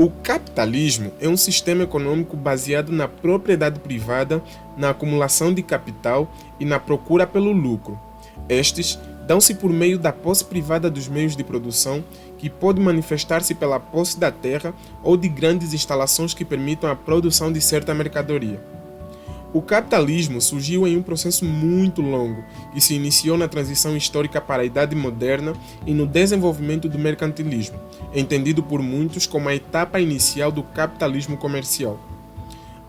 O capitalismo é um sistema econômico baseado na propriedade privada, na acumulação de capital e na procura pelo lucro. Estes dão-se por meio da posse privada dos meios de produção, que pode manifestar-se pela posse da terra ou de grandes instalações que permitam a produção de certa mercadoria. O capitalismo surgiu em um processo muito longo e se iniciou na transição histórica para a Idade Moderna e no desenvolvimento do mercantilismo, entendido por muitos como a etapa inicial do capitalismo comercial.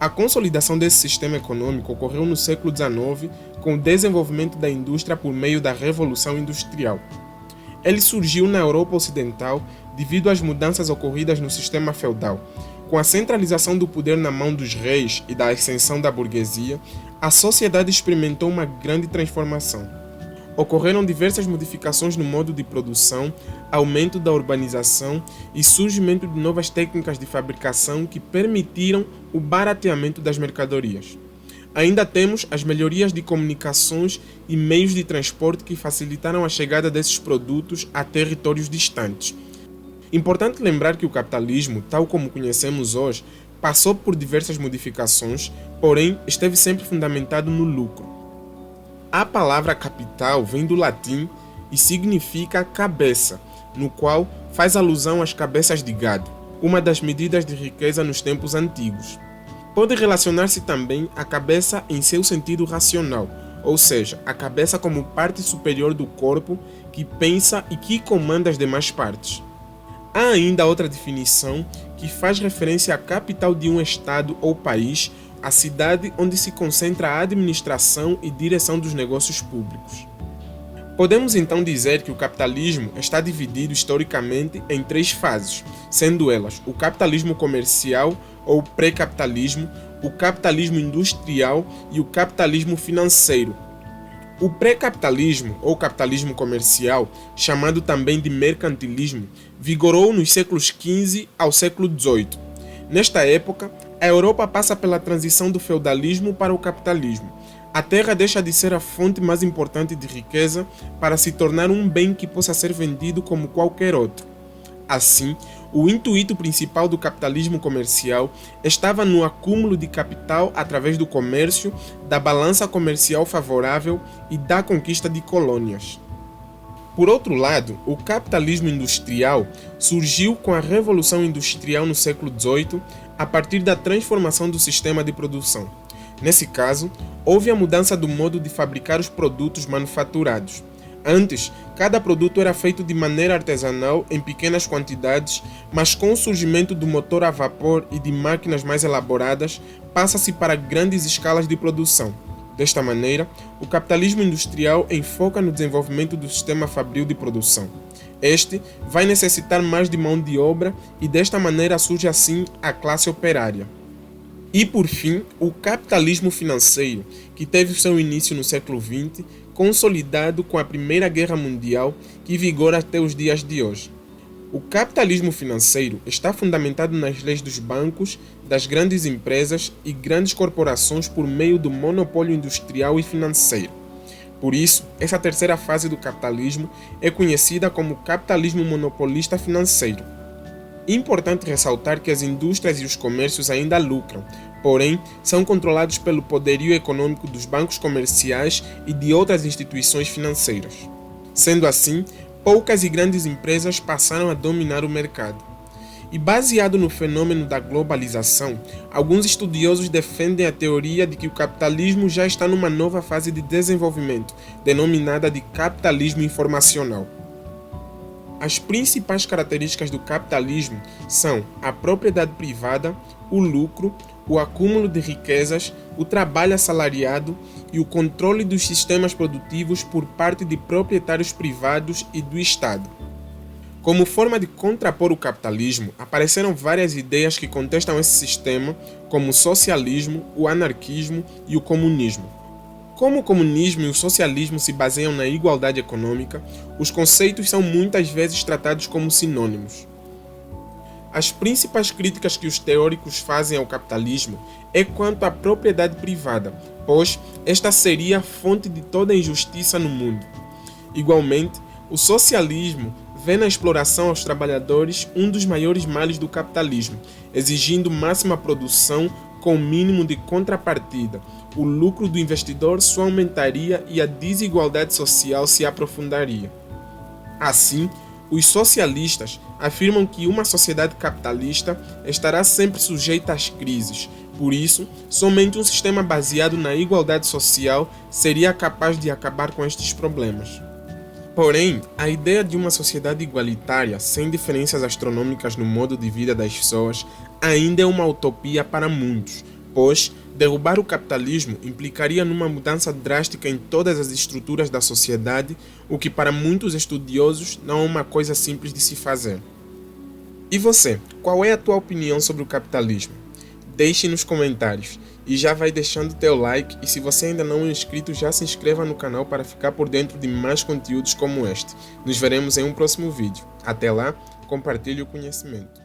A consolidação desse sistema econômico ocorreu no século XIX com o desenvolvimento da indústria por meio da Revolução Industrial. Ele surgiu na Europa Ocidental devido às mudanças ocorridas no sistema feudal. Com a centralização do poder na mão dos reis e da ascensão da burguesia, a sociedade experimentou uma grande transformação. Ocorreram diversas modificações no modo de produção, aumento da urbanização e surgimento de novas técnicas de fabricação que permitiram o barateamento das mercadorias. Ainda temos as melhorias de comunicações e meios de transporte que facilitaram a chegada desses produtos a territórios distantes. Importante lembrar que o capitalismo, tal como conhecemos hoje, passou por diversas modificações, porém esteve sempre fundamentado no lucro. A palavra capital vem do latim e significa cabeça, no qual faz alusão às cabeças de gado, uma das medidas de riqueza nos tempos antigos. Pode relacionar-se também à cabeça em seu sentido racional, ou seja, a cabeça como parte superior do corpo que pensa e que comanda as demais partes. Há ainda outra definição que faz referência à capital de um estado ou país, a cidade onde se concentra a administração e direção dos negócios públicos. Podemos então dizer que o capitalismo está dividido historicamente em três fases, sendo elas o capitalismo comercial ou pré-capitalismo, o capitalismo industrial e o capitalismo financeiro. O pré-capitalismo ou capitalismo comercial, chamado também de mercantilismo, vigorou nos séculos XV ao século XVIII. Nesta época, a Europa passa pela transição do feudalismo para o capitalismo. A terra deixa de ser a fonte mais importante de riqueza para se tornar um bem que possa ser vendido como qualquer outro. Assim, o intuito principal do capitalismo comercial estava no acúmulo de capital através do comércio, da balança comercial favorável e da conquista de colônias. Por outro lado, o capitalismo industrial surgiu com a Revolução Industrial no século XVIII a partir da transformação do sistema de produção. Nesse caso, houve a mudança do modo de fabricar os produtos manufaturados. Antes, cada produto era feito de maneira artesanal em pequenas quantidades, mas com o surgimento do motor a vapor e de máquinas mais elaboradas, passa-se para grandes escalas de produção. Desta maneira, o capitalismo industrial enfoca no desenvolvimento do sistema fabril de produção. Este vai necessitar mais de mão de obra e desta maneira surge assim a classe operária. E por fim, o capitalismo financeiro, que teve seu início no século XX, consolidado com a Primeira Guerra Mundial, que vigora até os dias de hoje. O capitalismo financeiro está fundamentado nas leis dos bancos, das grandes empresas e grandes corporações por meio do monopólio industrial e financeiro. Por isso, essa terceira fase do capitalismo é conhecida como capitalismo monopolista financeiro. Importante ressaltar que as indústrias e os comércios ainda lucram, porém, são controlados pelo poderio econômico dos bancos comerciais e de outras instituições financeiras. Sendo assim, poucas e grandes empresas passaram a dominar o mercado. E baseado no fenômeno da globalização, alguns estudiosos defendem a teoria de que o capitalismo já está numa nova fase de desenvolvimento, denominada de capitalismo informacional. As principais características do capitalismo são a propriedade privada, o lucro, o acúmulo de riquezas, o trabalho assalariado e o controle dos sistemas produtivos por parte de proprietários privados e do Estado. Como forma de contrapor o capitalismo, apareceram várias ideias que contestam esse sistema, como o socialismo, o anarquismo e o comunismo. Como o comunismo e o socialismo se baseiam na igualdade econômica, os conceitos são muitas vezes tratados como sinônimos. As principais críticas que os teóricos fazem ao capitalismo é quanto à propriedade privada, pois esta seria a fonte de toda a injustiça no mundo. Igualmente, o socialismo vê na exploração aos trabalhadores um dos maiores males do capitalismo, exigindo máxima produção com o mínimo de contrapartida. O lucro do investidor só aumentaria e a desigualdade social se aprofundaria. Assim, os socialistas afirmam que uma sociedade capitalista estará sempre sujeita às crises. Por isso, somente um sistema baseado na igualdade social seria capaz de acabar com estes problemas. Porém, a ideia de uma sociedade igualitária, sem diferenças astronômicas no modo de vida das pessoas, ainda é uma utopia para muitos, pois derrubar o capitalismo implicaria numa mudança drástica em todas as estruturas da sociedade, o que para muitos estudiosos não é uma coisa simples de se fazer. E você, qual é a tua opinião sobre o capitalismo? Deixe nos comentários e já vai deixando teu like, e se você ainda não é inscrito, já se inscreva no canal para ficar por dentro de mais conteúdos como este. Nos veremos em um próximo vídeo. Até lá, compartilhe o conhecimento.